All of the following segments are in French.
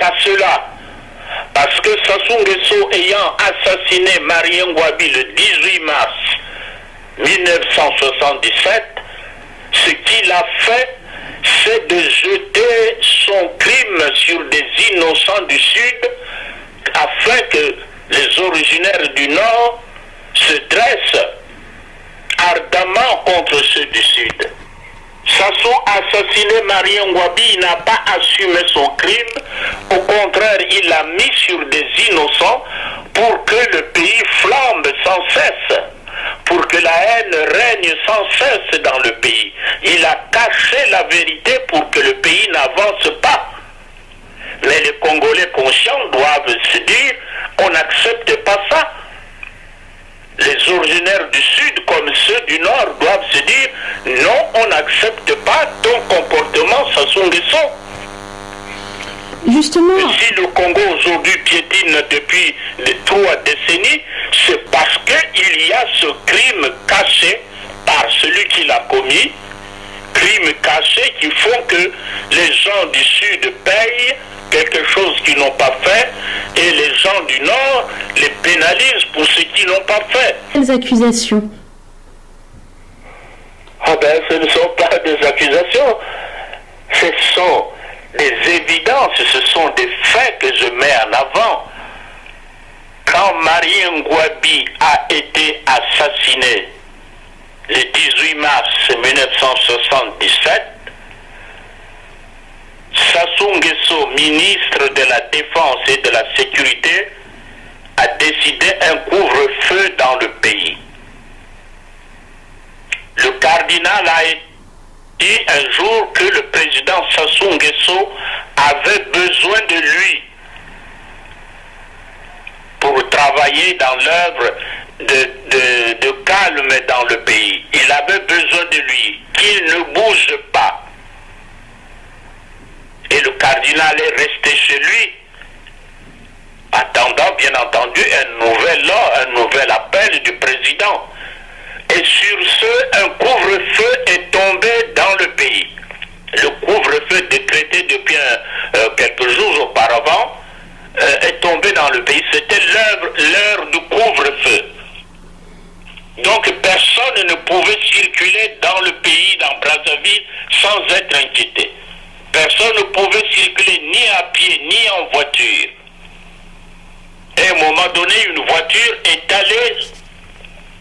à cela. Parce que Sassou Nguesso ayant assassiné Marien Ngouabi le 18 mars 1977, ce qu'il a fait, c'est de jeter son crime sur des innocents du Sud afin que les originaires du Nord se dressent ardemment contre ceux du Sud. Sassou a assassiné Marien Ngouabi, il n'a pas assumé son crime, au contraire, il l'a mis sur des innocents pour que le pays flambe sans cesse, pour que la haine règne sans cesse dans le pays. Il a caché la vérité pour que le pays n'avance pas. Mais les Congolais conscients doivent se dire, on n'accepte pas ça. Les originaires du Sud comme ceux du Nord doivent se dire, non, on n'accepte pas ton comportement, Sassou Nguesso. Justement. Et si le Congo aujourd'hui piétine depuis 3 décennies, c'est parce qu'il y a ce crime caché par celui qui l'a commis, crime caché qui font que les gens du Sud payent quelque chose qu'ils n'ont pas fait et les gens du Nord les pénalisent pour ce qu'ils n'ont pas fait. Quelles accusations? Ah ben, ce ne sont pas des accusations, ce sont des évidences, ce sont des faits que je mets en avant. Quand Marien Ngouabi a été assassiné le 18 mars 1977, Sassou Nguesso, ministre de la Défense et de la Sécurité, a décidé un couvre-feu dans le pays. Le cardinal a dit un jour que le président Sassou Nguesso avait besoin de lui pour travailler dans l'œuvre de calme dans le pays. Il avait besoin de lui, qu'il ne bouge pas. Et le cardinal est resté chez lui, attendant bien entendu un nouvel appel du président. Et sur ce, un couvre-feu est tombé dans le pays. Le couvre-feu décrété depuis quelques jours auparavant est tombé dans le pays. C'était l'heure du couvre-feu. Donc personne ne pouvait circuler dans le pays, dans Brazzaville, sans être inquiété. Personne ne pouvait circuler ni à pied, ni en voiture. Et à un moment donné, une voiture est allée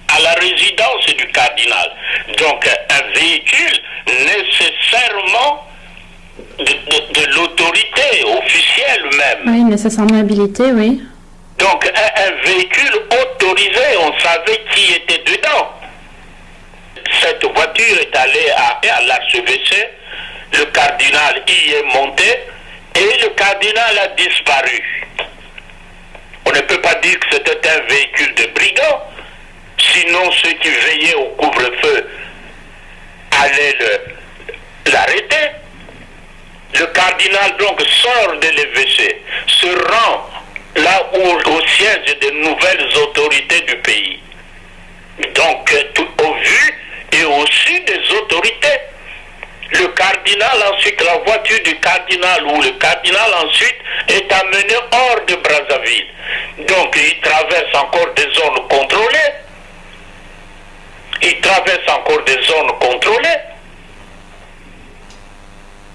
à la résidence du cardinal. Donc un véhicule nécessairement de l'autorité officielle même. Oui, nécessairement habilité, oui. Donc un véhicule autorisé, on savait qui était dedans. Cette voiture est allée à l'archevêché, le cardinal y est monté et le cardinal a disparu. On ne peut pas dire que c'était un véhicule de brigands, sinon ceux qui veillaient au couvre-feu allaient l'arrêter. Le cardinal donc sort de l'évêché, se rend là où au siège des nouvelles autorités du pays. Donc au vu et au su des autorités. Le cardinal ensuite, la voiture du cardinal ou le cardinal ensuite est amené hors de Brazzaville. Donc il traverse encore des zones contrôlées. Il traverse encore des zones contrôlées.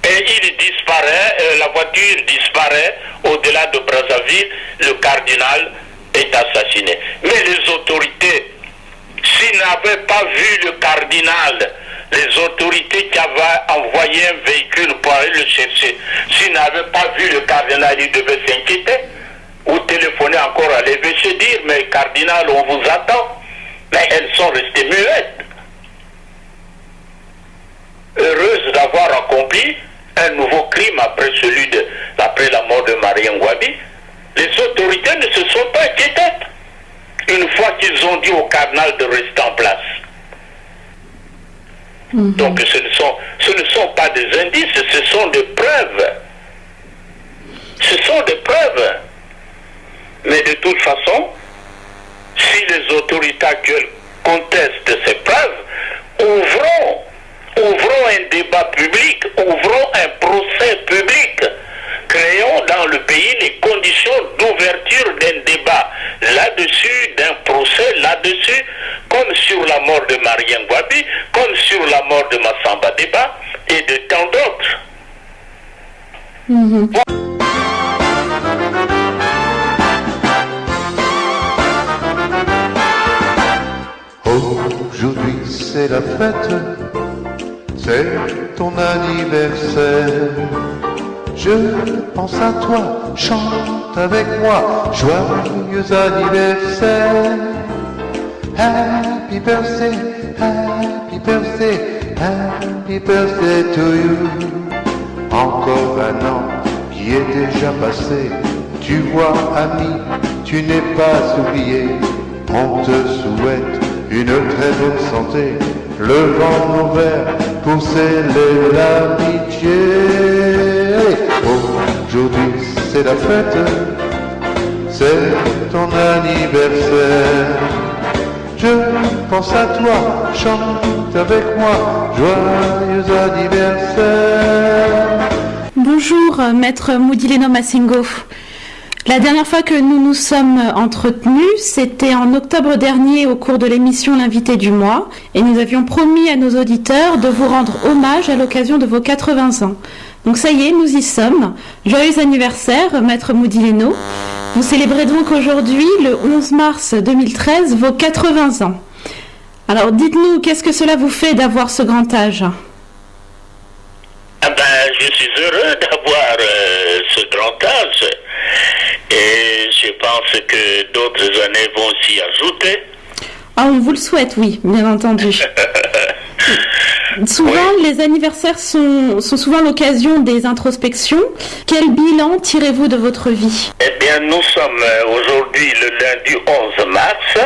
Et il disparaît, la voiture disparaît au-delà de Brazzaville, le cardinal est assassiné. Mais les autorités, s'ils n'avaient pas vu le cardinal, les autorités qui avaient envoyé un véhicule pour aller le chercher, s'ils n'avaient pas vu le cardinal, ils devaient s'inquiéter ou téléphoner encore à l'évêché, dire mais cardinal, on vous attend. Mais elles sont restées muettes. Heureuses d'avoir accompli un nouveau crime après la mort de Marien Ngouabi, les autorités ne se sont pas inquiétées une fois qu'ils ont dit au cardinal de rester en place. Donc ce ne sont pas des indices, ce sont des preuves. Ce sont des preuves. Mais de toute façon, si les autorités actuelles contestent ces preuves, ouvrons un débat public, ouvrons un procès public, créons créons dans le pays les conditions d'ouverture d'un débat là-dessus, d'un procès là-dessus, comme sur la mort de Marien Ngouabi, comme sur la mort de Massamba Deba et de tant d'autres. Aujourd'hui c'est la fête, c'est ton anniversaire. Je pense à toi, chante avec moi, joyeux anniversaire. Happy birthday, happy birthday, happy birthday to you. Encore un an qui est déjà passé, tu vois ami, tu n'es pas oublié. On te souhaite une très bonne santé, levant nos verres pour sceller l'amitié. Aujourd'hui c'est la fête, c'est ton anniversaire. Je pense à toi, chante avec moi, joyeux anniversaire. Bonjour, maître Moudileno Massingo. La dernière fois que nous nous sommes entretenus, c'était en octobre dernier au cours de l'émission L'invité du mois, et nous avions promis à nos auditeurs de vous rendre hommage à l'occasion de vos 80 ans. Donc ça y est, nous y sommes. Joyeux anniversaire, maître Moudileno. Vous célébrez donc aujourd'hui, le 11 mars 2013, vos 80 ans. Alors dites-nous, qu'est-ce que cela vous fait d'avoir ce grand âge ? Je suis heureux d'avoir ce grand âge et je pense que d'autres années vont s'y ajouter. Ah, on vous le souhaite, oui, bien entendu. Souvent, les anniversaires sont souvent l'occasion des introspections. Quel bilan tirez-vous de votre vie ? Eh bien, nous sommes aujourd'hui le lundi 11 mars.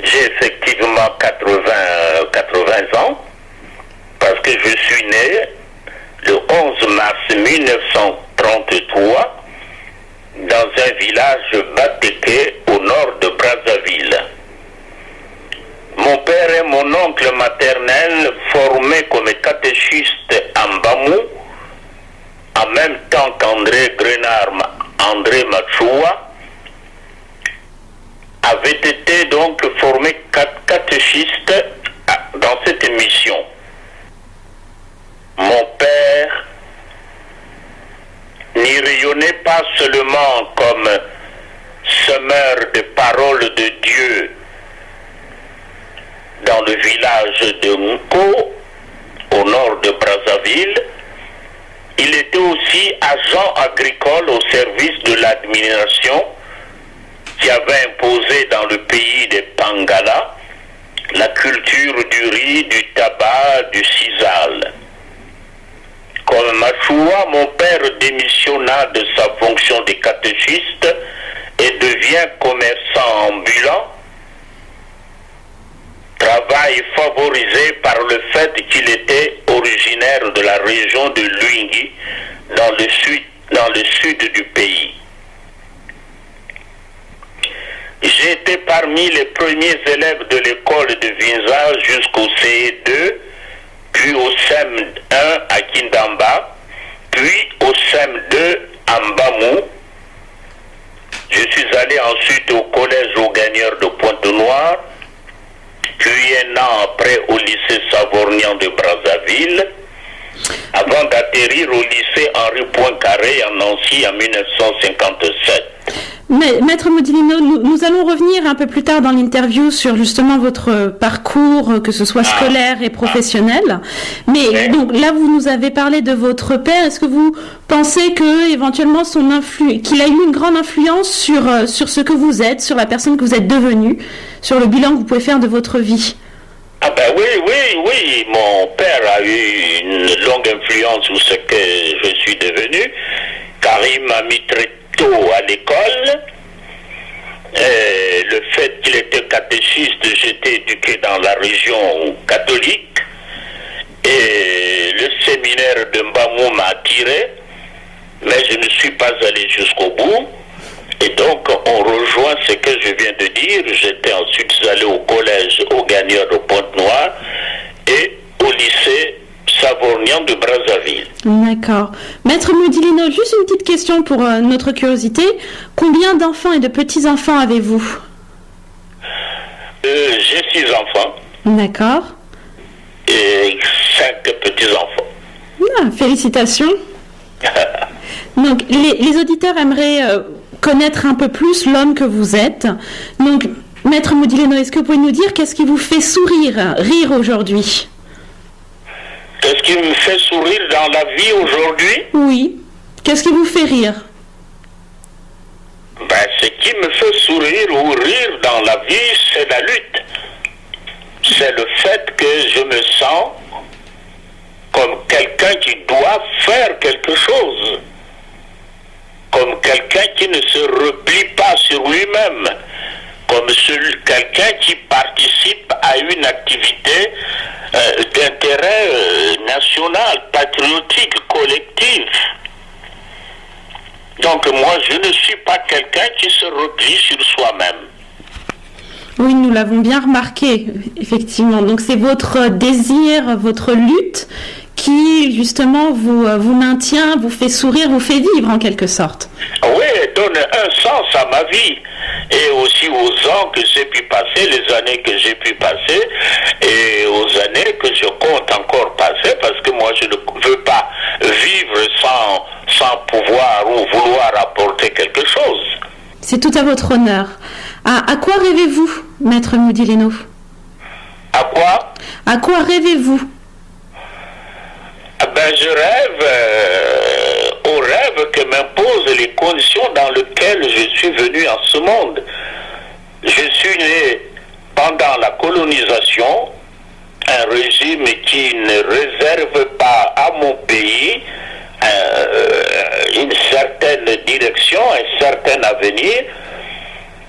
J'ai effectivement 80 ans parce que je suis né le 11 mars 1933 dans un village Batéké au nord de Brazzaville. Mon père et mon oncle maternel, formés comme catéchistes en Bamou, en même temps qu'André Grenard, André Machoua, avaient été donc formés catéchistes dans cette mission. Mon père n'y rayonnait pas seulement comme semeur de paroles de Dieu dans le village de Mko, au nord de Brazzaville, il était aussi agent agricole au service de l'administration qui avait imposé dans le pays des Pangala la culture du riz, du tabac, du sisal. Comme Machoua, mon père démissionna de sa fonction de catéchiste et devient commerçant ambulant, travail favorisé par le fait qu'il était originaire de la région de Luingui, dans le sud du pays. J'ai été parmi les premiers élèves de l'école de Vinza jusqu'au CE2, puis au CEM1 à Kindamba, puis au CEM2 à Mbamou. Je suis allé ensuite au collège aux gagneurs de Pointe-Noire, puis un an après au lycée Savorgnan de Brazzaville, avant d'atterrir au lycée Henri Poincaré à Nancy en 1957. Mais, maître Moudileno, nous allons revenir un peu plus tard dans l'interview sur justement votre parcours, que ce soit scolaire et professionnel. Mais donc là, vous nous avez parlé de votre père. Est-ce que vous pensez que éventuellement qu'il a eu une grande influence sur ce que vous êtes, sur la personne que vous êtes devenue, sur le bilan que vous pouvez faire de votre vie? Ah ben oui, mon père a eu une longue influence sur ce que je suis devenu, car il m'a mis très tôt à l'école. Le fait qu'il était catéchiste, j'étais éduqué dans la région catholique, et le séminaire de Mbamou m'a attiré, mais je ne suis pas allé jusqu'au bout. Et donc, on rejoint ce que je viens de dire. J'étais ensuite allé au collège aux gagneurs de Pointe-Noire et au lycée Savorgnan de Brazzaville. D'accord. Maître Maître Modilino, juste une petite question pour notre curiosité. Combien d'enfants et de petits-enfants avez-vous? J'ai 6 enfants. D'accord. Et 5 petits-enfants. Ah, félicitations. Donc, les auditeurs aimeraient connaître un peu plus l'homme que vous êtes. Donc, Maître Modilino, est-ce que vous pouvez nous dire qu'est-ce qui vous fait rire aujourd'hui? Qu'est-ce qui me fait sourire dans la vie aujourd'hui? Oui. Qu'est-ce qui vous fait rire? Ce qui me fait sourire ou rire dans la vie, c'est la lutte. C'est le fait que je me sens comme quelqu'un qui doit faire quelque chose. Comme quelqu'un qui ne se replie pas sur lui-même. Comme quelqu'un qui participe à une activité d'intérêt national, patriotique, collectif. Donc moi, je ne suis pas quelqu'un qui se replie sur soi-même. Oui, nous l'avons bien remarqué, effectivement. Donc c'est votre désir, votre lutte qui, justement, vous maintient, vous fait sourire, vous fait vivre, en quelque sorte. Oui, donne un sens à ma vie. Et aussi aux ans que j'ai pu passer, les années que j'ai pu passer, et aux années que je compte encore passer, parce que moi, je ne veux pas vivre sans pouvoir ou vouloir apporter quelque chose. C'est tout à votre honneur. À quoi rêvez-vous, Maître Modilino? À quoi? À quoi rêvez-vous? Je rêve au rêve que m'imposent les conditions dans lesquelles je suis venu en ce monde. Je suis né pendant la colonisation, un régime qui ne réserve pas à mon pays une certaine direction, un certain avenir.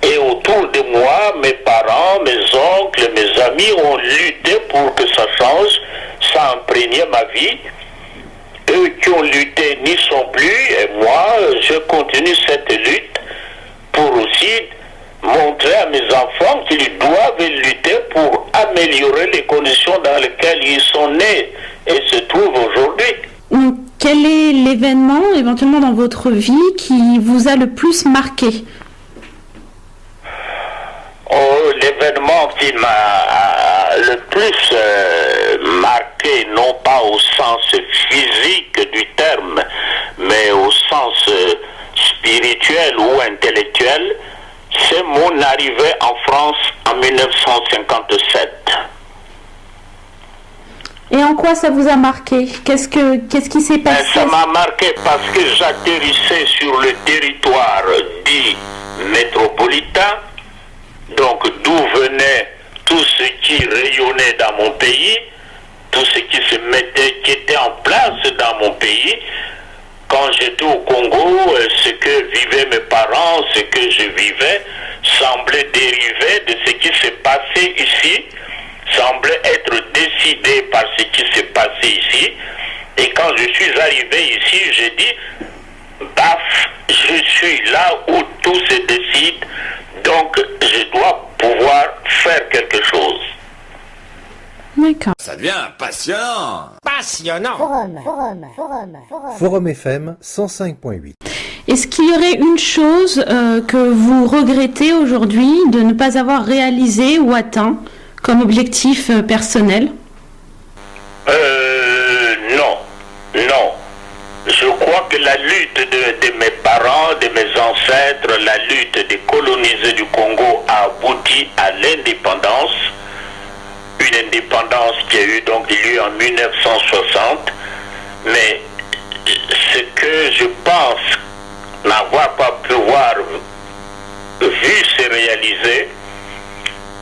Et autour de moi, mes parents, mes oncles, mes amis ont lutté pour que ça change, ça imprégner ma vie. Eux qui ont lutté n'y sont plus, et moi, je continue cette lutte pour aussi montrer à mes enfants qu'ils doivent lutter pour améliorer les conditions dans lesquelles ils sont nés et se trouvent aujourd'hui. Donc, quel est l'événement, éventuellement, dans votre vie qui vous a le plus marqué? L'événement qui m'a le plus marqué, non pas au sens physique du terme, mais au sens spirituel ou intellectuel, c'est mon arrivée en France en 1957. Et en quoi ça vous a marqué? Qu'est-ce qui s'est passé? Ça m'a marqué parce que j'atterrissais sur le territoire dit métropolitain, donc d'où venait tout ce qui rayonnait dans mon pays, tout ce qui qui était en place dans mon pays. Quand j'étais au Congo, ce que vivaient mes parents, ce que je vivais, semblait dériver de ce qui s'est passé ici, semblait être décidé par ce qui s'est passé ici. Et quand je suis arrivé ici, j'ai dit, baf, je suis là où tout se décide, donc je dois pouvoir faire quelque chose. D'accord. Ça devient passionnant. Passionnant. Forum FM 105.8. Est-ce qu'il y aurait une chose que vous regrettez aujourd'hui de ne pas avoir réalisé ou atteint comme objectif personnel? Non. Je crois que la lutte de mes parents, de mes ancêtres, la lutte des colonisés du Congo a abouti à l'indépendance. Une indépendance qui a eu donc lieu en 1960. Mais ce que je pense n'avoir pas pu voir vu se réaliser,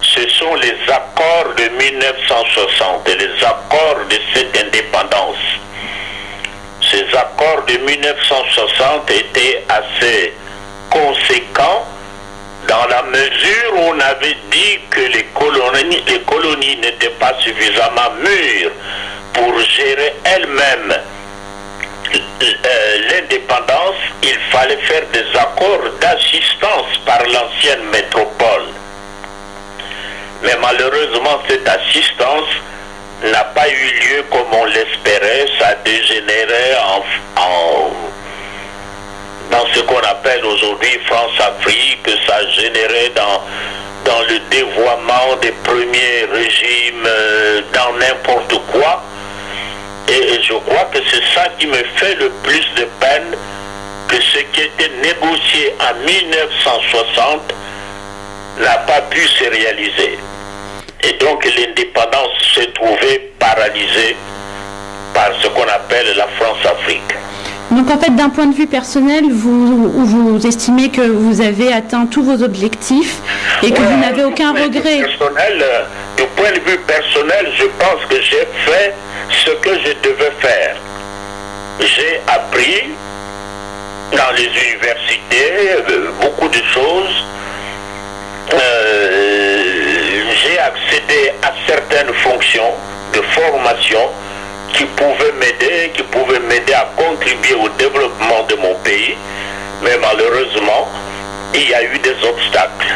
ce sont les accords de 1960 et les accords de cette indépendance. Ces accords de 1960 étaient assez conséquents dans la mesure où on avait dit que les colonies n'étaient pas suffisamment mûres pour gérer elles-mêmes l'indépendance. Il fallait faire des accords d'assistance par l'ancienne métropole. Mais malheureusement, cette assistance n'a pas eu lieu comme on l'espérait. Ça a dégénéré dans ce qu'on appelle aujourd'hui France-Afrique. Ça a généré dans le dévoiement des premiers régimes, dans n'importe quoi. Et je crois que c'est ça qui me fait le plus de peine, que ce qui était négocié en 1960 n'a pas pu se réaliser. Et donc l'indépendance s'est trouvée paralysée par ce qu'on appelle la France-Afrique. Donc en fait, d'un point de vue personnel, vous estimez que vous avez atteint tous vos objectifs et que vous n'avez aucun regret. Du point de vue personnel, je pense que j'ai fait ce que je devais faire. J'ai appris dans les universités beaucoup de choses. J'ai accédé à certaines fonctions de formation qui pouvaient m'aider à contribuer au développement de mon pays. Mais malheureusement, il y a eu des obstacles.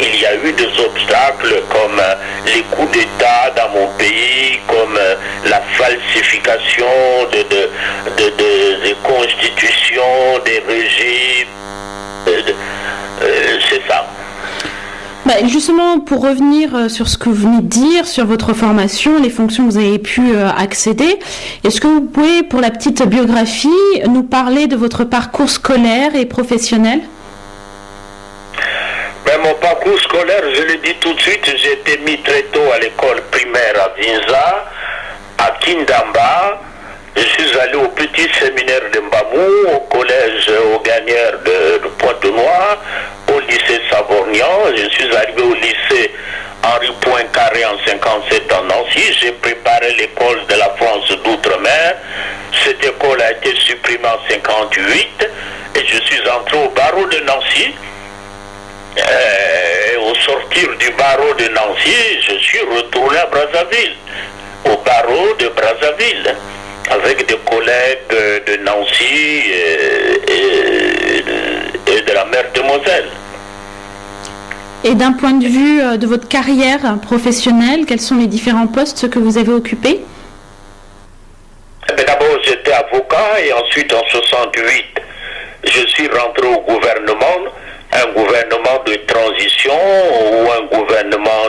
Il y a eu des obstacles comme les coups d'État dans mon pays, comme la falsification des constitutions, des régimes. C'est ça. Justement, pour revenir sur ce que vous venez de dire, sur votre formation, les fonctions que vous avez pu accéder, est-ce que vous pouvez, pour la petite biographie, nous parler de votre parcours scolaire et professionnel ? Mon parcours scolaire, je le dis tout de suite, j'ai été mis très tôt à l'école primaire à Vinza, à Kindamba. Je suis allé au petit séminaire de Mbamou, au collège aux Gagnères de Pointe-Noire, au lycée Savorgnan. Je suis arrivé au lycée Henri Poincaré en 57 à Nancy. J'ai préparé l'école de la France d'outre-mer. Cette école a été supprimée en 58 et je suis entré au barreau de Nancy. Au sortir du barreau de Nancy, je suis retourné à Brazzaville, au barreau de Brazzaville, avec des collègues de Nancy et de la mer de Moselle. Et d'un point de vue de votre carrière professionnelle, quels sont les différents postes que vous avez occupés ? D'abord, j'étais avocat et ensuite, en 68, je suis rentré au gouvernement, un gouvernement de transition ou un gouvernement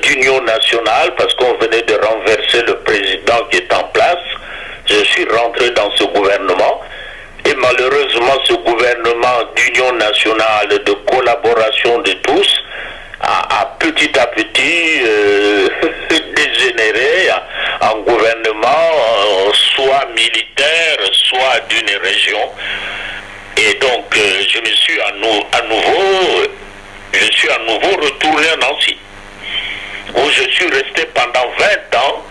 d'union nationale, parce qu'on venait de renverser le président qui est en place. Je suis rentré dans ce gouvernement et malheureusement ce gouvernement d'union nationale, de collaboration de tous, a petit à petit dégénéré en gouvernement soit militaire, soit d'une région. Et donc, je suis à nouveau retourné à Nancy, où je suis resté pendant 20 ans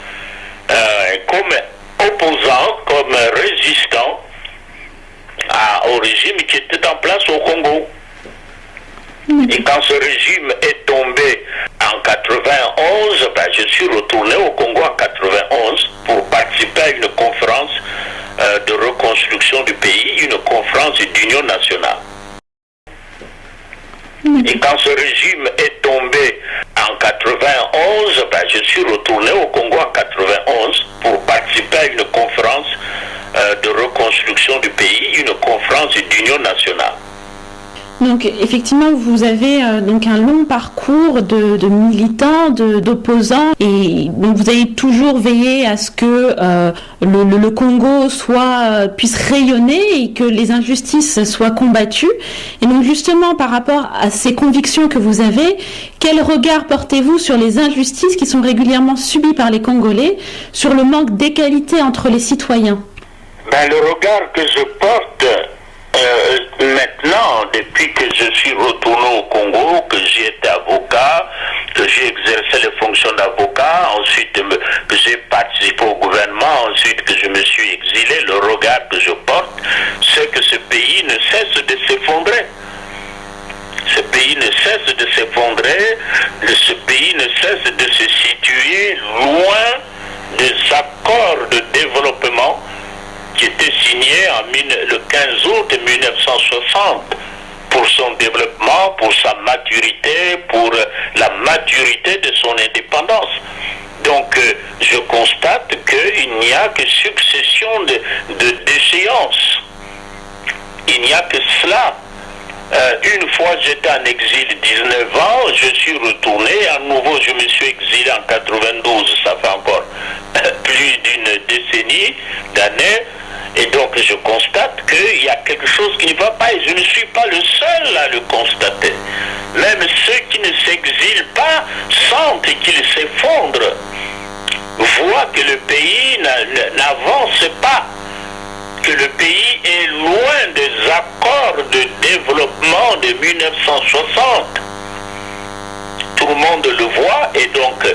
comme opposant, comme résistant au régime qui était en place au Congo. Et quand ce régime est tombé en 91, je suis retourné au Congo en 91 pour participer à une conférence de reconstruction du pays, une conférence d'union nationale. Et quand ce régime est tombé en 91, je suis retourné au Congo en 91 pour participer à une conférence de reconstruction du pays, une conférence d'union nationale. Donc effectivement, vous avez donc un long parcours de militants, d'opposants, et donc vous avez toujours veillé à ce que le Congo puisse rayonner et que les injustices soient combattues. Et donc justement, par rapport à ces convictions que vous avez, quel regard portez-vous sur les injustices qui sont régulièrement subies par les Congolais, sur le manque d'égalité entre les citoyens ? Le regard que je porte maintenant, depuis que je suis retourné au Congo, que j'ai été avocat, que j'ai exercé les fonctions d'avocat, ensuite que j'ai participé au gouvernement, ensuite que je me suis exilé, le regard que je porte, c'est que ce pays ne cesse de s'effondrer. Ce pays ne cesse de s'effondrer, ce pays ne cesse de se situer loin des accords de développement qui était signé le 15 août 1960 pour pour son développement, pour sa maturité, pour la maturité de son indépendance. Donc je constate qu'il n'y a que succession d'échéances. Il n'y a que cela. Une fois j'étais en exil 19 ans, je suis retourné, à nouveau je me suis exilé en 92, ça fait encore plus d'une décennie d'années, et donc je constate qu'il y a quelque chose qui ne va pas, et je ne suis pas le seul à le constater. Même ceux qui ne s'exilent pas sentent qu'ils s'effondrent, voient que le pays n'avance pas, que le pays est loin des accords de développement de 1960. Tout le monde le voit, et donc,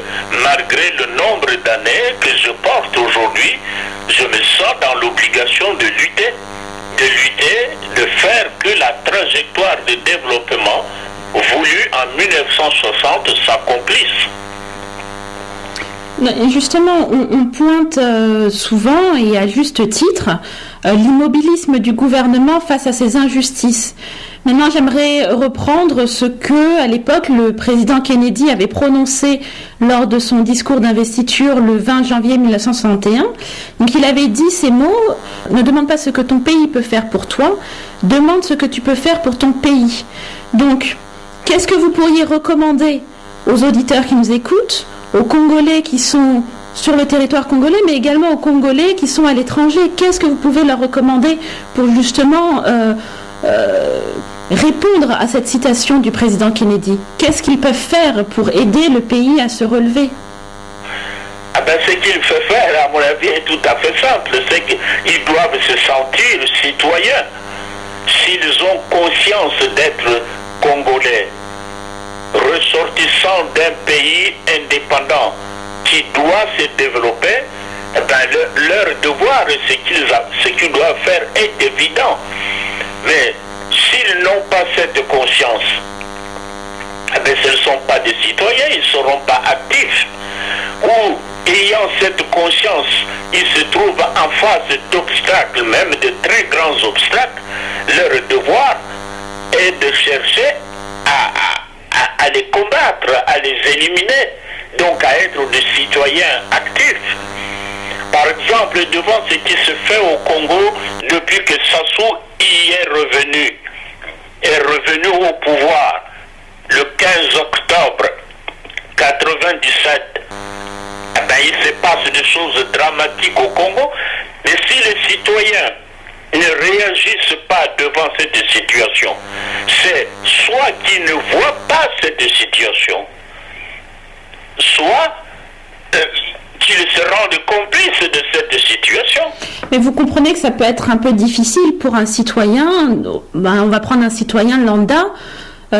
malgré le nombre d'années que je porte aujourd'hui, je me sens dans l'obligation de lutter, de faire que la trajectoire de développement voulue en 1960 s'accomplisse. Justement, on pointe souvent, et à juste titre, l'immobilisme du gouvernement face à ces injustices. Maintenant, j'aimerais reprendre ce que, à l'époque, le président Kennedy avait prononcé lors de son discours d'investiture le 20 janvier 1961. Donc, il avait dit ces mots: « Ne demande pas ce que ton pays peut faire pour toi, demande ce que tu peux faire pour ton pays. » Donc, qu'est-ce que vous pourriez recommander aux auditeurs qui nous écoutent, aux Congolais qui sont sur le territoire congolais, mais également aux Congolais qui sont à l'étranger? Qu'est-ce que vous pouvez leur recommander pour justement répondre à cette citation du président Kennedy? Qu'est-ce qu'ils peuvent faire pour aider le pays à se relever? Ce qu'il faut faire, à mon avis, est tout à fait simple. C'est qu'ils doivent se sentir citoyens. S'ils ont conscience d'être Congolais, ressortissants d'un pays indépendant qui doit se développer, leur devoir, ce qu'ils doivent faire est évident. Mais s'ils n'ont pas cette conscience, ce ne sont pas des citoyens, ils ne seront pas actifs. Ou, ayant cette conscience, ils se trouvent en face d'obstacles, même de très grands obstacles. Leur devoir est de chercher à les combattre, à les éliminer, donc à être des citoyens actifs. Par exemple, devant ce qui se fait au Congo depuis que Sassou y est revenu au pouvoir le 15 octobre 1997, il se passe des choses dramatiques au Congo, mais si les citoyens ne réagissent pas devant cette situation, c'est soit qu'ils ne voient pas cette situation, soit qu'ils se rendent complices de cette situation. Mais vous comprenez que ça peut être un peu difficile pour un citoyen, on va prendre un citoyen lambda,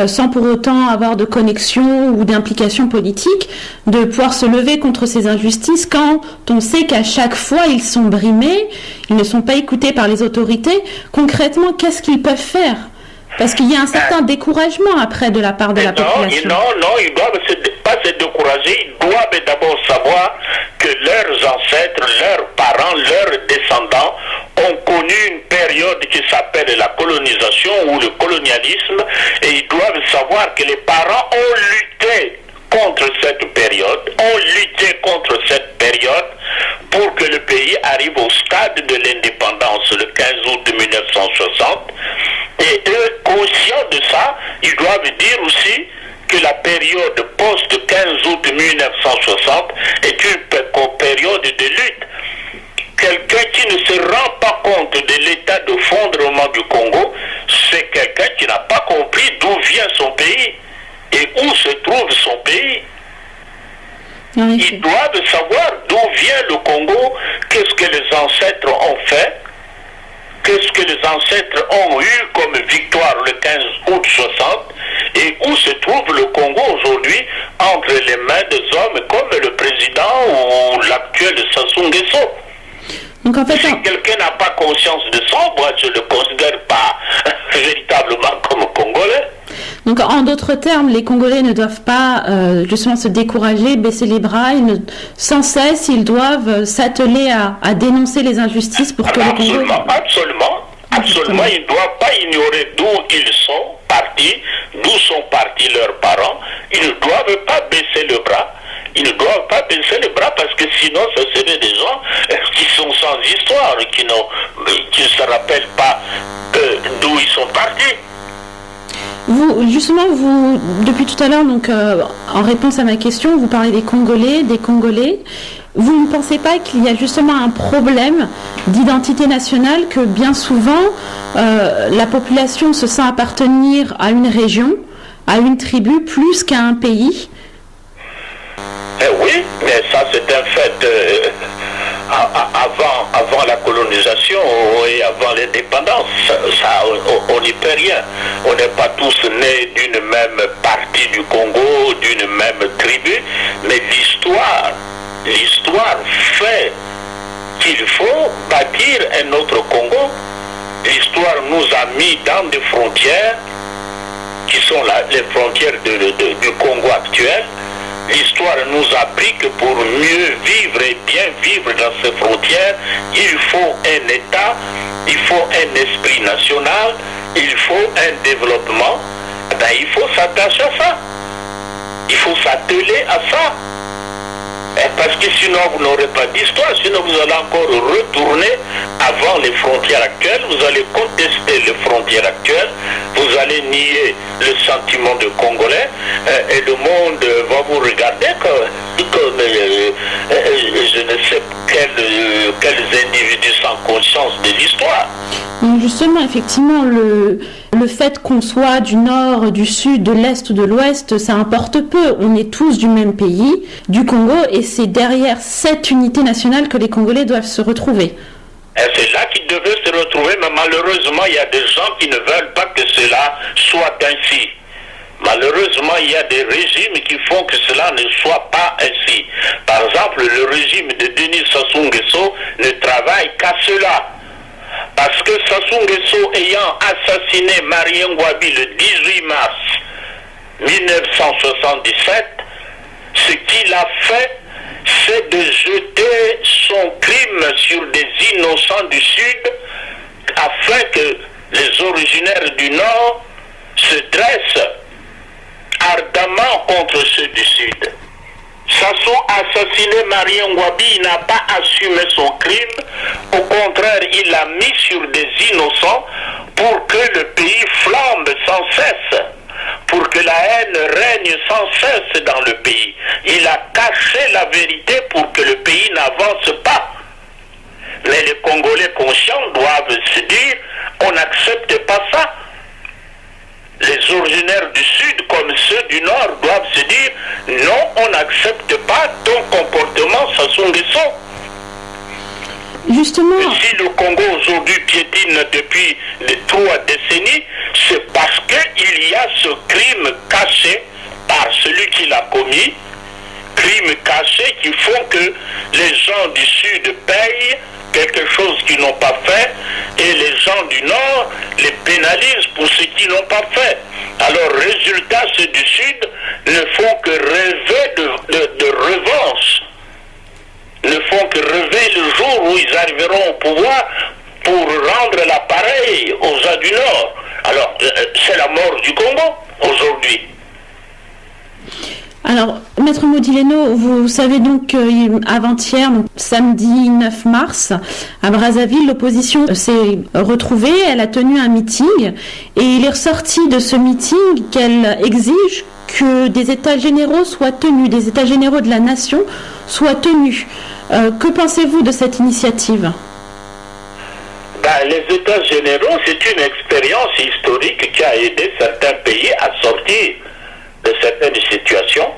sans pour autant avoir de connexion ou d'implication politique, de pouvoir se lever contre ces injustices quand on sait qu'à chaque fois ils sont brimés, ils ne sont pas écoutés par les autorités. Concrètement, qu'est-ce qu'ils peuvent faire? Parce qu'il y a un certain découragement après de la part de la population. Non, ils ne doivent pas se décourager. Ils doivent d'abord savoir que leurs ancêtres, leurs parents, leurs descendants ont connu une période qui s'appelle la colonisation ou le colonialisme, et ils doivent savoir que les parents ont lutté contre cette période, pour que le pays arrive au stade de l'indépendance le 15 août 1960. Et eux, conscients de ça, ils doivent dire aussi que la période post-15 août 1960 est une période de lutte. Quelqu'un qui ne se rend pas compte de l'état de fondement du Congo, c'est quelqu'un qui n'a pas compris d'où vient son pays et où se trouve son pays. Ils doivent savoir d'où vient le Congo, qu'est-ce que les ancêtres ont fait, qu'est-ce que les ancêtres ont eu comme victoire le 15 août 60, et où se trouve le Congo aujourd'hui entre les mains des hommes comme le président ou l'actuel Sassou Nguesso. Donc en fait, si quelqu'un n'a pas conscience de ça, moi je ne le considère pas véritablement comme Congolais. Donc en d'autres termes, les Congolais ne doivent pas justement se décourager, baisser les bras, sans cesse ils doivent s'atteler à dénoncer les injustices pour que le Congo... Absolument, ils ne doivent pas ignorer d'où ils sont, parce partis, d'où sont partis leurs parents, ils ne doivent pas baisser le bras. Ils ne doivent pas baisser le bras parce que sinon ce seraient des gens qui sont sans histoire, qui ne se rappellent pas d'où ils sont partis. Vous, justement, depuis tout à l'heure, donc en réponse à ma question, vous parlez des Congolais. Vous ne pensez pas qu'il y a justement un problème d'identité nationale, que bien souvent la population se sent appartenir à une région, à une tribu, plus qu'à un pays? Oui, mais ça c'est un fait avant la colonisation et avant l'indépendance. Ça, on n'y peut rien. On n'est pas tous nés d'une même partie du Congo, d'une même tribu, mais l'histoire fait qu'il faut bâtir un autre Congo. L'histoire nous a mis dans des frontières qui sont les frontières du Congo actuel. L'histoire nous a appris que pour mieux vivre et bien vivre dans ces frontières, il faut un État, il faut un esprit national, il faut un développement. Il faut s'attacher à ça. Il faut s'atteler à ça. Parce que sinon vous n'aurez pas d'histoire, sinon vous allez encore retourner avant les frontières actuelles, vous allez contester les frontières actuelles, vous allez nier le sentiment de Congolais et le monde va vous regarder comme je ne sais quels individus sans conscience de l'histoire. Donc justement, effectivement, le fait qu'on soit du nord, du sud, de l'est ou de l'ouest, ça importe peu. On est tous du même pays, du Congo, et c'est derrière cette unité nationale que les Congolais doivent se retrouver. Et c'est là qu'ils devaient se retrouver, mais malheureusement, il y a des gens qui ne veulent pas que cela soit ainsi. Malheureusement, il y a des régimes qui font que cela ne soit pas ainsi. Par exemple, le régime de Denis Sassou Nguesso ne travaille qu'à cela. Parce que Sassou Nguesso ayant assassiné Marie Ngouabi le 18 mars 1977, ce qu'il a fait, c'est de jeter son crime sur des innocents du Sud afin que les originaires du Nord se dressent ardemment contre ceux du Sud. Sassou a assassiné Marie Ngouabi, il n'a pas assumé son crime, au contraire, il l'a mis sur des innocents pour que le pays flambe sans cesse, pour que la haine règne sans cesse dans le pays. Il a caché la vérité pour que le pays n'avance pas. Mais les Congolais conscients doivent se dire, on n'accepte pas ça. Les originaires du Sud comme ceux du Nord doivent se dire, non, on n'accepte pas ton comportement, Sassou Nguesso. Justement. Si le Congo aujourd'hui piétine depuis 3 décennies, c'est parce qu'il y a ce crime caché par celui qui l'a commis, crime caché qui font que les gens du Sud payent quelque chose qu'ils n'ont pas fait et les gens du Nord les pénalisent pour ce qu'ils n'ont pas fait. Alors, résultat, ceux du Sud ne font que rêver de revanche, ne font que rêver le jour où ils arriveront au pouvoir pour rendre l'appareil aux gens du Nord. Alors, c'est la mort du Congo aujourd'hui. Alors, Maître Modileno, vous savez donc qu'avant-hier, samedi 9 mars, à Brazzaville, l'opposition s'est retrouvée, elle a tenu un meeting, et il est ressorti de ce meeting qu'elle exige que des états généraux soient tenus, des états généraux de la nation soient tenus. Que pensez-vous de cette initiative ? Les états généraux, c'est une expérience historique qui a aidé certains pays à sortir de certaines situations,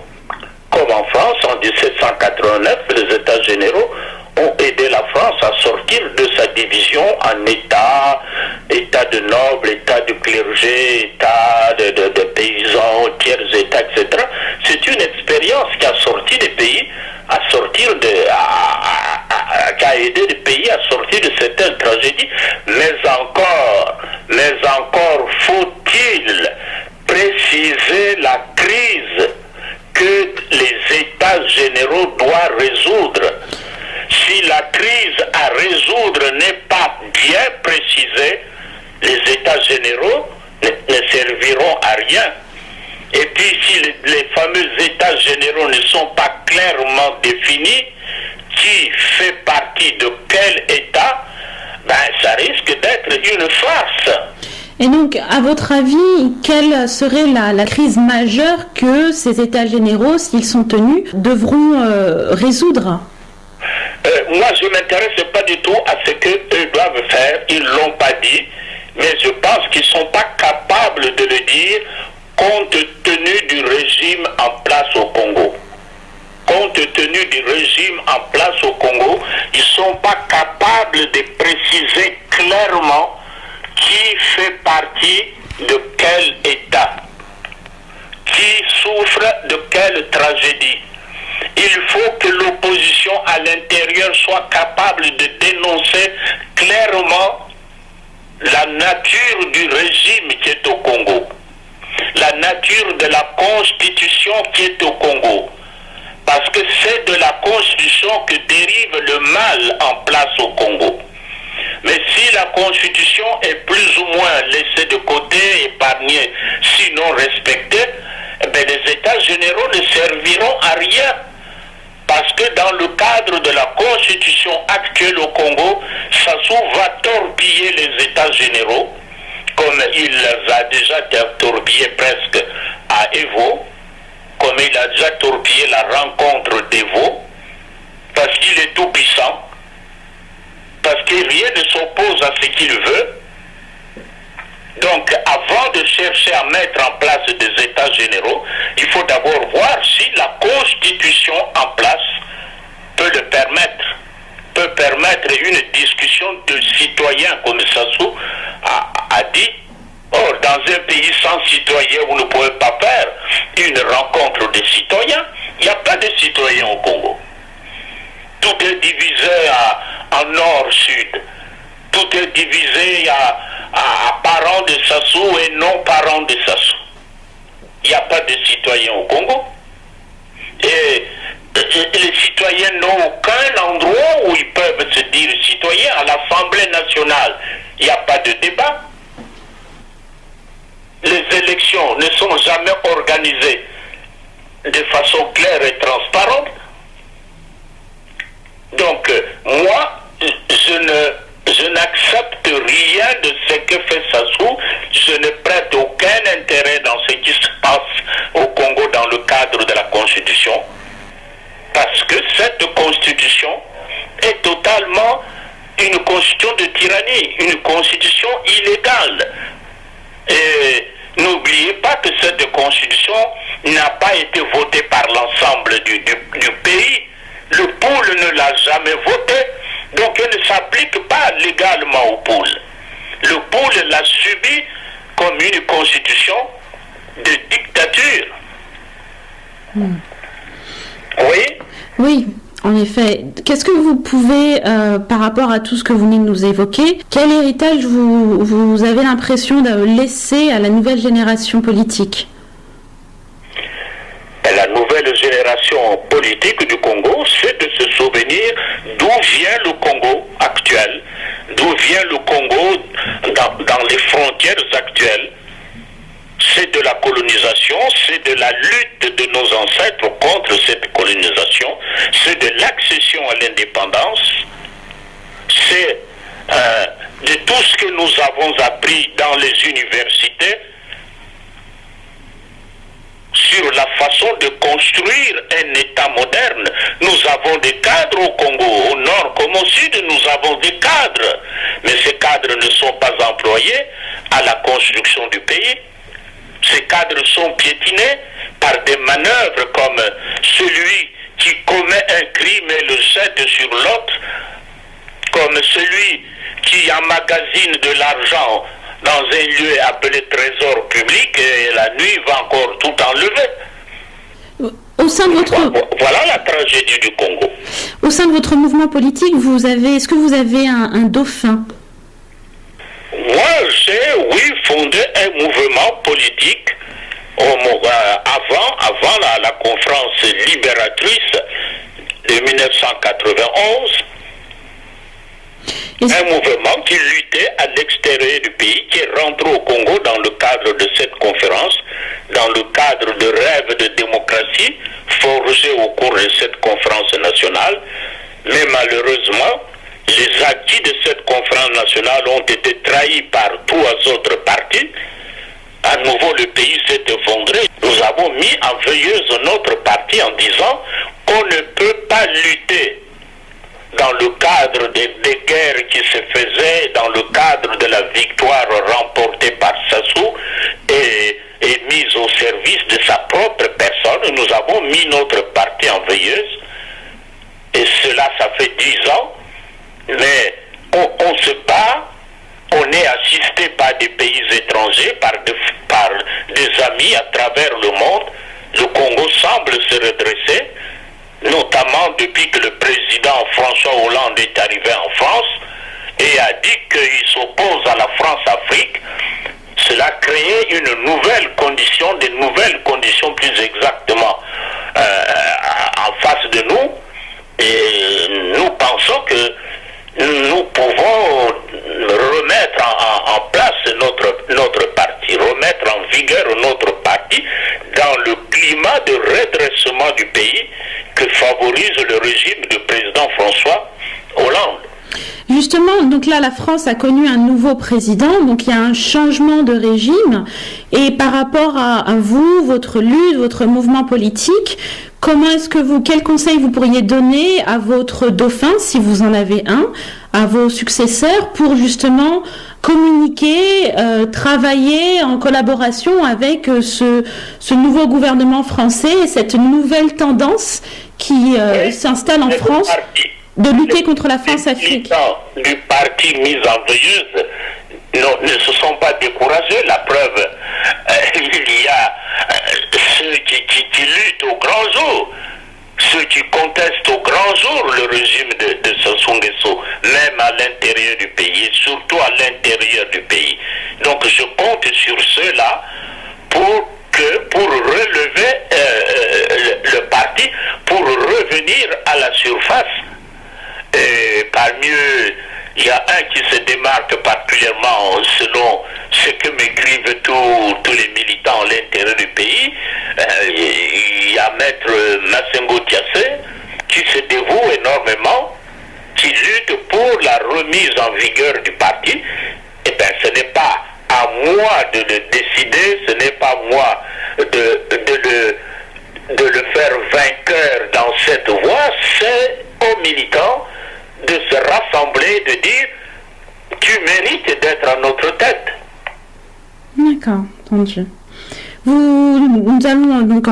comme en France en 1789, les États généraux ont aidé la France à sortir de sa division en États, État de nobles, État de clergé, État de paysans, tiers États, etc. C'est une expérience qui a sorti des pays à sortir qui a aidé les pays à sortir de certaines tragédies, mais encore faut-il préciser la crise que les États généraux doivent résoudre. Si la crise à résoudre n'est pas bien précisée, les États généraux ne servent serviront à rien. Et puis si les fameux états généraux ne sont pas clairement définis, qui fait partie de quel état, ben ça risque d'être une farce. Et donc, à votre avis, quelle serait la crise majeure que ces états généraux, s'ils sont tenus, devront résoudre? Moi, je ne m'intéresse pas du tout à ce qu'eux doivent faire. Ils ne l'ont pas dit, mais je pense qu'ils ne sont pas capables de le dire compte tenu du régime en place au Congo. Compte tenu du régime en place au Congo, ils ne sont pas capables de préciser clairement qui fait partie de quel État, qui souffre de quelle tragédie. Il faut que l'opposition à l'intérieur soit capable de dénoncer clairement la nature du régime qui est au Congo, la nature de la constitution qui est au Congo. Parce que c'est de la constitution que dérive le mal en place au Congo. Mais si la constitution est plus ou moins laissée de côté, épargnée, sinon respectée, eh les états généraux ne serviront à rien. Parce que dans le cadre de la constitution actuelle au Congo, Sassou va torpiller les états généraux, comme il les a déjà torpillés presque à Evo, comme il a déjà torpillé la rencontre d'Evo, parce qu'il est tout puissant, parce que rien ne s'oppose à ce qu'il veut. Donc, avant de chercher à mettre en place des états généraux, il faut d'abord voir si la constitution en place peut le permettre, peut permettre une discussion de citoyens, comme Sassou a dit. Or, dans un pays sans citoyens, vous ne pouvez pas faire une rencontre de citoyens. Il n'y a pas de citoyens au Congo. Tout est divisé en nord-sud. Tout est divisé à parents de Sassou et non-parents de Sassou. Il n'y a pas de citoyens au Congo. Et les citoyens n'ont aucun endroit où ils peuvent se dire citoyens. À l'Assemblée nationale, il n'y a pas de débat. Les élections ne sont jamais organisées de façon claire et transparente. Donc, moi, je n'accepte rien de ce que fait Sassou. Je ne prête aucun intérêt dans ce qui se passe au Congo dans le cadre de la Constitution. Parce que cette Constitution est totalement une constitution de tyrannie, une constitution illégale. Et n'oubliez pas que cette constitution n'a pas été votée par l'ensemble du pays. Le pôle ne l'a jamais votée, donc elle ne s'applique pas légalement au pôle. Le pôle l'a subi comme une constitution de dictature. Oui? Oui. En effet, qu'est-ce que vous pouvez, par rapport à tout ce que vous venez de nous évoquer, quel héritage vous avez l'impression de laisser à la nouvelle génération politique? La nouvelle génération politique du Congo, c'est de se souvenir d'où vient le Congo actuel, d'où vient le Congo dans les frontières actuelles. C'est de la colonisation, c'est de la lutte de nos ancêtres contre cette colonisation, c'est de l'accession à l'indépendance, c'est de tout ce que nous avons appris dans les universités sur la façon de construire un État moderne. Nous avons des cadres au Congo, au nord comme au sud, nous avons des cadres, mais ces cadres ne sont pas employés à la construction du pays. Ces cadres sont piétinés par des manœuvres comme celui qui commet un crime et le jette sur l'autre, comme celui qui emmagasine de l'argent dans un lieu appelé trésor public et la nuit va encore tout enlever. Au sein de votre... Voilà la tragédie du Congo. Au sein de votre mouvement politique, est-ce que vous avez un dauphin? Moi, j'ai, fondé un mouvement politique avant la conférence libératrice de 1991. Un mouvement qui luttait à l'extérieur du pays, qui est rentré au Congo dans le cadre cadre de cette conférence, dans le cadre de rêves de démocratie forgés au cours de cette conférence nationale. Mais malheureusement, les acquis de cette conférence nationale ont été trahis par tous les autres partis. À nouveau, le pays s'est effondré. Nous avons mis en veilleuse notre parti en disant qu'on ne peut pas lutter dans le cadre des guerres qui se faisaient, dans le cadre de la victoire remportée par Sassou et mise au service de sa propre personne. Nous avons mis notre parti en veilleuse. Et cela, ça fait 10 ans. Mais on se bat, on est assisté par des pays étrangers, par des amis à travers le monde. Le Congo semble se redresser, notamment depuis que le président François Hollande est arrivé en France et a dit qu'il s'oppose à la France-Afrique. Cela a créé une nouvelle condition, des nouvelles conditions plus exactement en face de nous. Et nous pensons que nous pouvons remettre en place notre parti, remettre en vigueur notre parti dans le climat de redressement du pays que favorise le régime du président François Hollande. Justement, donc là, la France a connu un nouveau président, donc il y a un changement de régime. Et par rapport à vous, votre lutte, votre mouvement politique, quel conseil vous pourriez donner à votre dauphin, si vous en avez un, à vos successeurs, pour justement communiquer, travailler en collaboration avec ce nouveau gouvernement français et cette nouvelle tendance qui s'installe en France de lutter contre la France-Afrique? Les du parti mis en veilleuse ne se sont pas découragés. La preuve, il y a ceux qui luttent au grand jour, ceux qui contestent au grand jour le régime de Sassou Nguesso, même à l'intérieur du pays, et surtout à l'intérieur du pays. Donc je compte sur ceux-là pour relever le parti, pour revenir à la surface. Et parmi eux, il y a un qui se démarque particulièrement selon ce que m'écrivent tous les militants à l'intérieur du pays. Il y a Maître Massengo Tiassé qui se dévoue énormément, qui lutte pour la remise en vigueur du parti. Eh bien, ce n'est pas à moi de le décider, ce n'est pas à moi de le faire vainqueur dans cette voie, c'est aux militants de se rassembler, de dire tu mérites d'être à notre tête. D'accord, entendu. Nous allons donc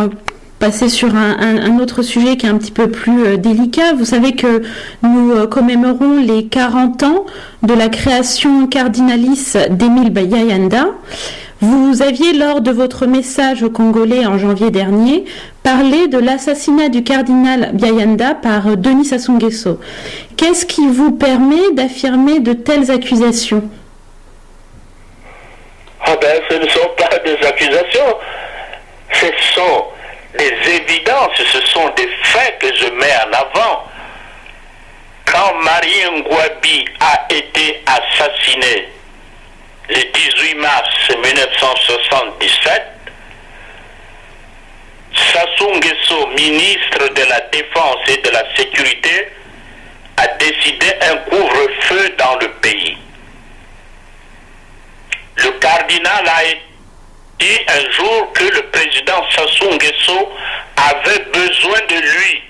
passer sur un autre sujet qui est un petit peu plus délicat. Vous savez que nous commémorons les 40 ans de la création cardinalice d'Émile Bayayanda. Vous aviez, lors de votre message aux Congolais en janvier dernier, parlé de l'assassinat du cardinal Bayayanda par Denis Sassou Nguesso. Qu'est-ce qui vous permet d'affirmer de telles accusations? Ce ne sont pas des accusations, ce sont des évidences, ce sont des faits que je mets en avant. Quand Marie Ngouabi a été assassinée le 18 mars 1977, Sassou Nguesso, ministre de la Défense et de la Sécurité, a décidé un couvre-feu dans le pays. Le cardinal a dit un jour que le président Sassou Nguesso avait besoin de lui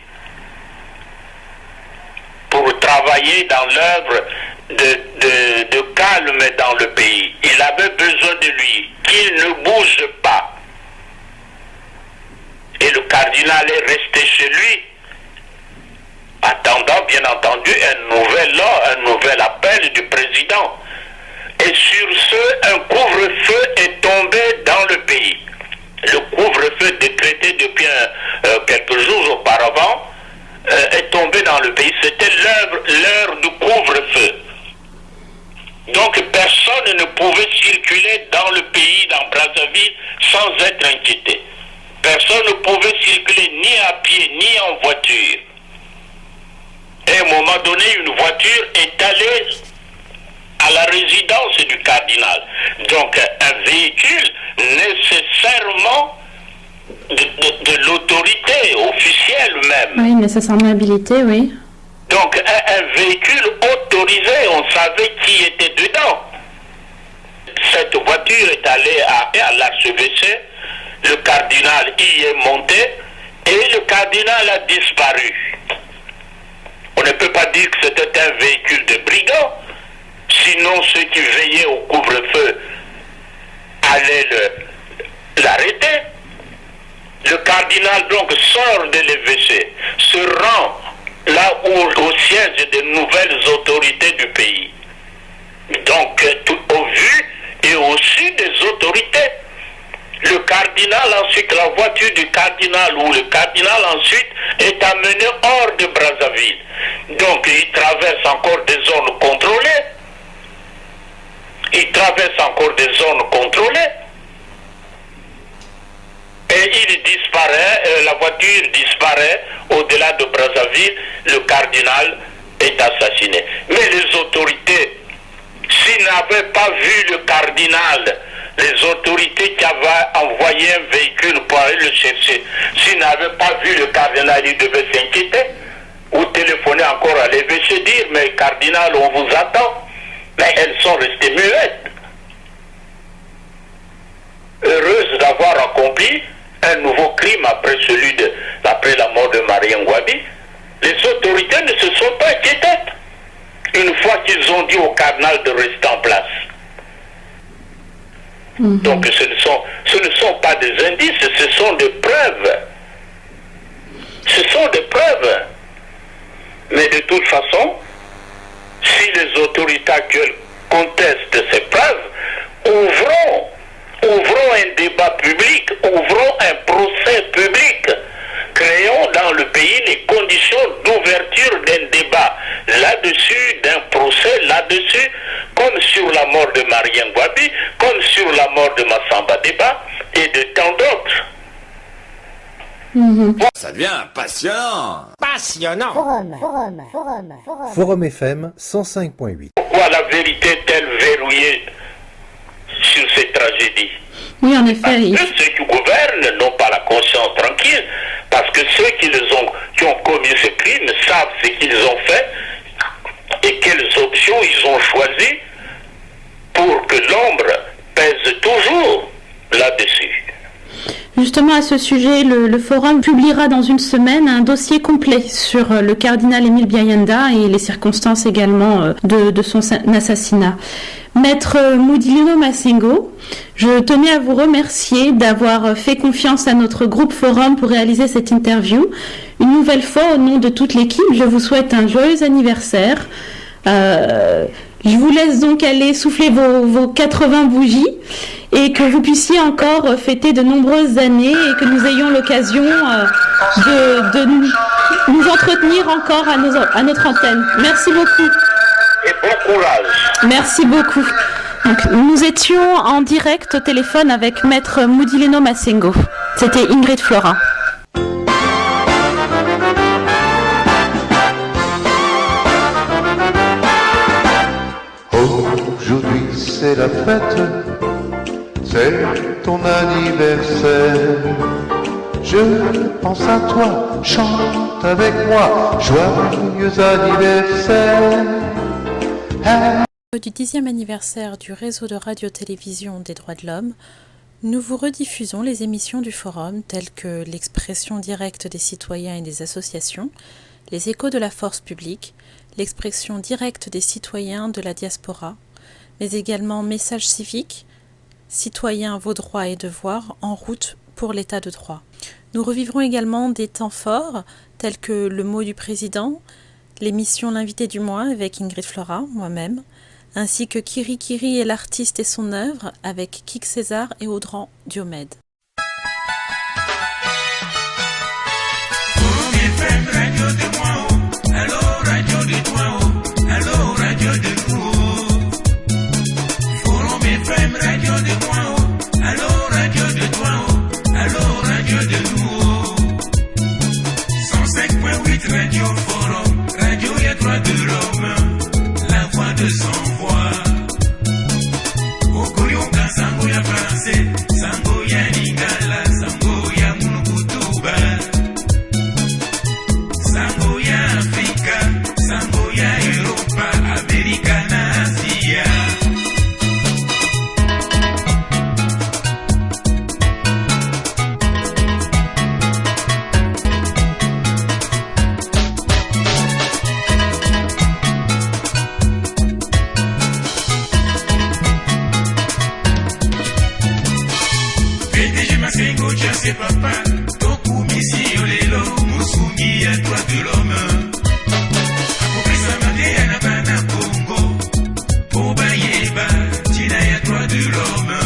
pour travailler dans l'œuvre de calme dans le pays. Il avait besoin de lui, qu'il ne bouge pas. Et le cardinal est resté chez lui, attendant bien entendu un nouvel appel du président. Et sur ce, un couvre-feu est tombé dans le pays. Le couvre-feu décrété depuis quelques jours auparavant est tombé dans le pays. C'était l'heure du couvre-feu. Donc personne ne pouvait circuler dans le pays, dans Brazzaville, sans être inquiété. Personne ne pouvait circuler ni à pied, ni en voiture. Et à un moment donné, une voiture est allée à la résidence du cardinal. Donc un véhicule nécessairement de l'autorité officielle même. Oui, nécessairement habilité, oui. Donc un véhicule autorisé, on savait qui était dedans. Cette voiture est allée à l'archevêché, le cardinal y est monté et le cardinal a disparu. On ne peut pas dire que c'était un véhicule de brigands, sinon ceux qui veillaient au couvre-feu allaient l'arrêter. Le cardinal donc sort de l'évêché, se rend là où au siège des nouvelles autorités du pays. Donc au vu et au su des autorités. Le cardinal ensuite, la voiture du cardinal ou le cardinal ensuite est amené hors de Brazzaville. Donc il traverse encore des zones contrôlées. Il traverse encore des zones contrôlées. Et il disparaît, la voiture disparaît au-delà de Brazzaville, le cardinal est assassiné. Mais les autorités, s'ils n'avaient pas vu le cardinal, les autorités qui avaient envoyé un véhicule pour aller le chercher, s'ils n'avaient pas vu le cardinal, ils devaient s'inquiéter ou téléphoner encore à l'évêché, dire mais cardinal, on vous attend. Mais elles sont restées muettes. Heureuses d'avoir accompli un nouveau crime après la mort de Marie Ngouabi, les autorités ne se sont pas inquiétées une fois qu'ils ont dit au cardinal de rester en place. Donc ce ne sont pas des indices, ce sont des preuves. Ce sont des preuves. Mais de toute façon, si les autorités actuelles contestent ces preuves, ouvrons un débat public, ouvrons un procès public, créons dans le pays les conditions d'ouverture d'un débat là-dessus, d'un procès là-dessus, comme sur la mort de Marie Ngouabi, comme sur la mort de Massamba Deba et de tant d'autres. Ça devient passionnant. Passionnant. Forum FM 105.8. Pourquoi la vérité est-elle verrouillée sur ces tragédies? Oui, en effet. Parce que ceux qui gouvernent n'ont pas la conscience tranquille, parce que ceux qui ont commis ce crime savent ce qu'ils ont fait et quelles options ils ont choisies pour que l'ombre pèse toujours là-dessus. Justement, à ce sujet, le Forum publiera dans une semaine un dossier complet sur le cardinal Émile Biayenda et les circonstances également de son assassinat. Maître Mudilino Massengo, je tenais à vous remercier d'avoir fait confiance à notre groupe Forum pour réaliser cette interview. Une nouvelle fois, au nom de toute l'équipe, je vous souhaite un joyeux anniversaire. Je vous laisse donc aller souffler vos 80 bougies et que vous puissiez encore fêter de nombreuses années et que nous ayons l'occasion de nous entretenir encore à notre antenne. Merci beaucoup. Et bon courage. Merci beaucoup. Donc, nous étions en direct au téléphone avec Maître Mudilino Massengo. C'était Ingrid Flora. Aujourd'hui c'est la fête, c'est ton anniversaire. Je pense à toi, chante avec moi, joyeux anniversaire. Du 10e anniversaire du réseau de radio-télévision des droits de l'homme, nous vous rediffusons les émissions du Forum telles que l'expression directe des citoyens et des associations, les échos de la force publique, l'expression directe des citoyens de la diaspora, mais également messages civiques, citoyens, vos droits et devoirs en route pour l'état de droit. Nous revivrons également des temps forts tels que le mot du président, l'émission L'invité du mois avec Ingrid Flora, moi-même, ainsi que Kiri Kiri et l'artiste et son œuvre avec Kik César et Audran Diomède. Radio, les droits de l'homme, la voix de sans voix. Masengo Tiase Papa, Toku Misi Olelo, Musungi à toi de l'homme. Akopesa Madea na Bana Congo, Pomba Yeba, Tina à toi de l'homme.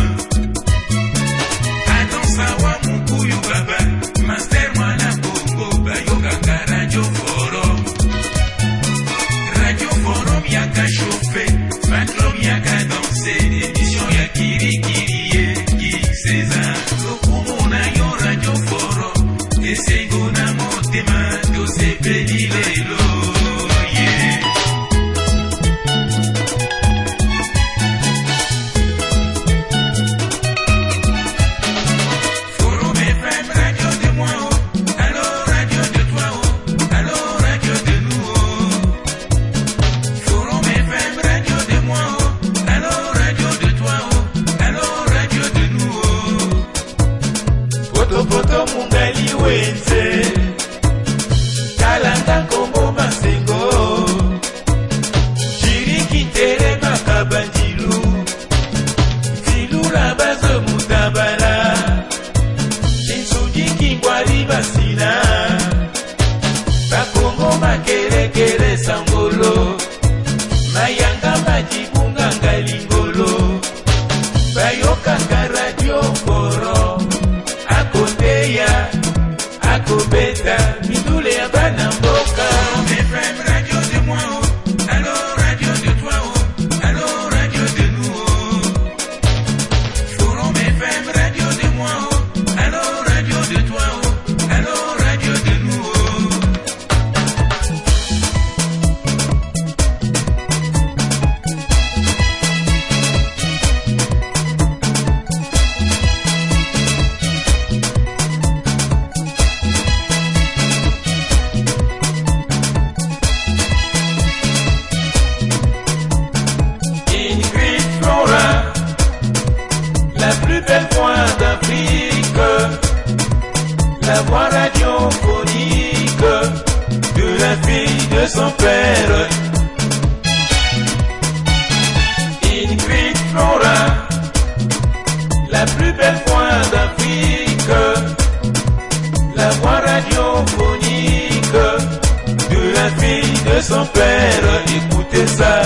Adam Sawa Mukuyu Baba, Master Mwana Congo, Bayoka Radio Forum. Radio Forum Yaka chauffé, Matlom Yaka dansé, émission Yakiri Kiri, Ki César. Lokumuna yo Radio Forum, Esengo na motema, Dose Pedi Lelo. Poto mungali wenze Kalanga kombo masengo Jiriki tere makabandilu Filula bazo mutabala Insuji kingwari basina Bakongo makerekere sangolo Mayanga majibunga ngalingolo Bayokanga radio foro Akoteya, Akobeta, Midule ya Bana Mboka. FM radio de moi oh, allo radio de toi oh, allo radio de nous oh. Forum FM radio de moi oh, allo radio de toi oh, allo radio de nous oh. La voix radiophonique de la fille de son père. Ingrid Flora, la plus belle voix d'Afrique. La voix radiophonique de la fille de son père. Écoutez ça.